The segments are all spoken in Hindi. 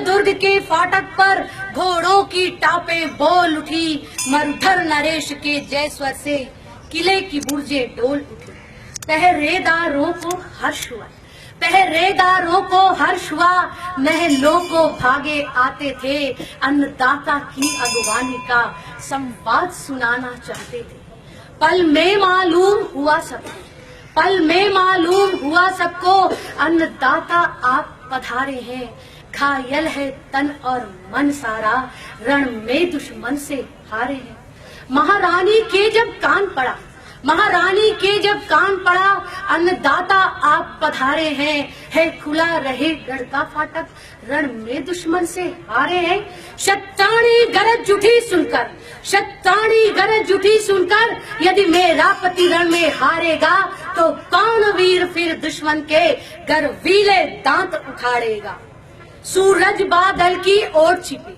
दुर्ग के फाटक पर घोड़ों की टापे बोल उठी, मरुधर नरेश के जय स्वर से किले की बुर्जे डोल उठी। पहरेदारों को हर्ष हुआ, पहरेदारों को हर्ष हुआ, महलों को भागे आते थे, अन्नदाता की अगवानी का संवाद सुनाना चाहते थे। पल में मालूम हुआ सबको, पल में मालूम हुआ सबको, अन्नदाता आप पधारे हैं। घायल है तन और मन सारा, रण में दुश्मन से हारे हैं। महारानी के जब कान पड़ा, महारानी के जब कान पड़ा, अन्नदाता आप पधारे हैं। है खुला रहे गढ़ का फाटक, रण में दुश्मन से हारे हैं। शत्राणी गरज उठी सुनकर, शत्राणी गरज उठी सुनकर, यदि मेरा पति रण में हारेगा तो कौन वीर फिर दुश्मन के गर्वीले दांत उखाड़ेगा। सूरज बादल की ओर छिपे,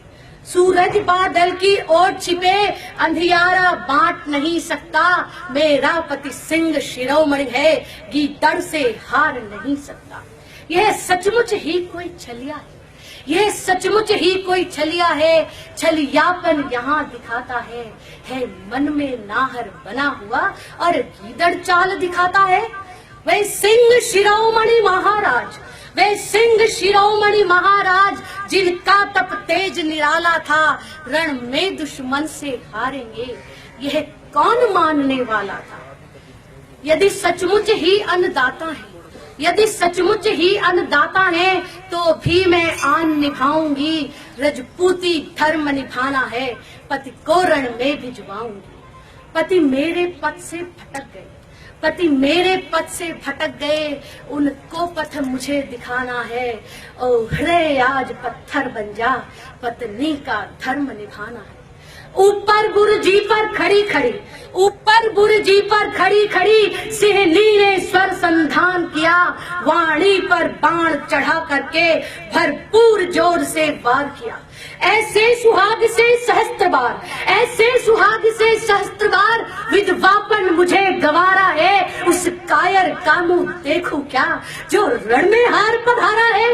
सूरज बादल की ओर छिपे, अंधियारा बांट नहीं सकता। मेरा पति सिंह शिरोमणि है, गीदड़ से हार नहीं सकता। यह सचमुच ही कोई छलिया है, यह सचमुच ही कोई छलिया है। छलियापन यहाँ दिखाता है मन में नाहर बना हुआ और गीदड़ चाल दिखाता है। वह सिंह शिरोमणि महाराज, वे सिंह शिरोमणि महाराज, जिनका तप तेज निराला था, रण में दुश्मन से हारेंगे यह कौन मानने वाला था। यदि सचमुच ही अन्नदाता है, यदि सचमुच ही अन्नदाता है, तो भी मैं आन निभाऊंगी। रजपूती धर्म निभाना है, पति को रण में भिजवाऊंगी। पति मेरे पथ से भटक गए, पति मेरे पथ से भटक गए, उनको पथ मुझे दिखाना है। ओ हृदय आज पत्थर बन जा, पत्नी का धर्म निभाना है। ऊपर बुर्जी पर खड़ी खड़ी, ऊपर बुर्जी पर खड़ी खड़ी, सिंहनी ने स्वर संधान किया। वाणी पर बाण चढ़ा करके भरपूर जोर से वार किया। ऐसे सुहाग से सहस्त्र बार, ऐसे सुहाग से सहस्त्र बार, विधवापन मुझे गवारा है। उस कायर का मुंह देखूं क्या, जो रण में हार पधारा है।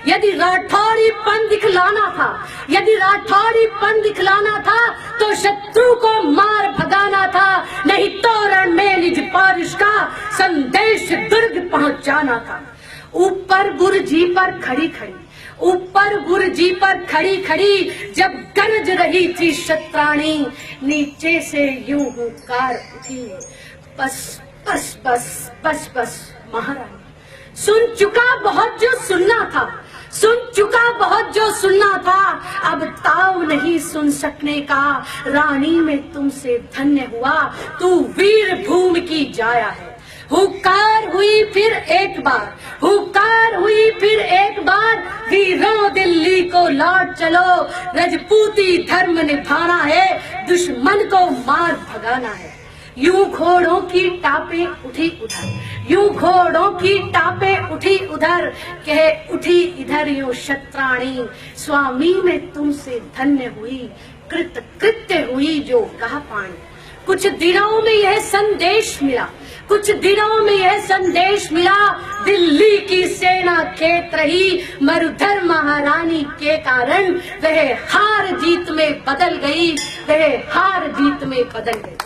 यदि राठौड़ीपन दिखलाना था, यदि राठौड़ीपन दिखलाना था, तो शत्रु को मार भगाना था। नहीं तो रण में निज पौरुष का संदेश दुर्ग पहुंचाना था। ऊपर बुर्जी पर खड़ी खड़ी, ऊपर बुर्जी पर खड़ी खड़ी, जब गरज रही थी शत्राणी, नीचे से यूं हुंकार उठी। बस बस बस बस बस महारानी, सुन चुका बहुत जो सुनना था, सुन चुका बहुत जो सुनना था। अब ताव नहीं सुन सकने का, रानी में तुमसे धन्य हुआ। तू वीर भूमि की जाया है। हुकार हुई फिर एक बार, हुकार हुई फिर एक बार, वीरों दिल्ली को लौट चलो। रजपूती धर्म निभाना है, दुश्मन को मार भगाना है। यूं घोड़ों की टापे उठी उधर, यूं घोड़ों की टापे उठी उधर, कह उठी इधर यूं शत्राणी। स्वामी में तुमसे धन्य हुई, कृत कृत्य हुई जो कहा पानी। कुछ दिनों में यह संदेश मिला, कुछ दिनों में यह संदेश मिला, दिल्ली की सेना खेत रही। मरुधर महारानी के कारण वह हार जीत में बदल गई, वह हार जीत में बदल गई।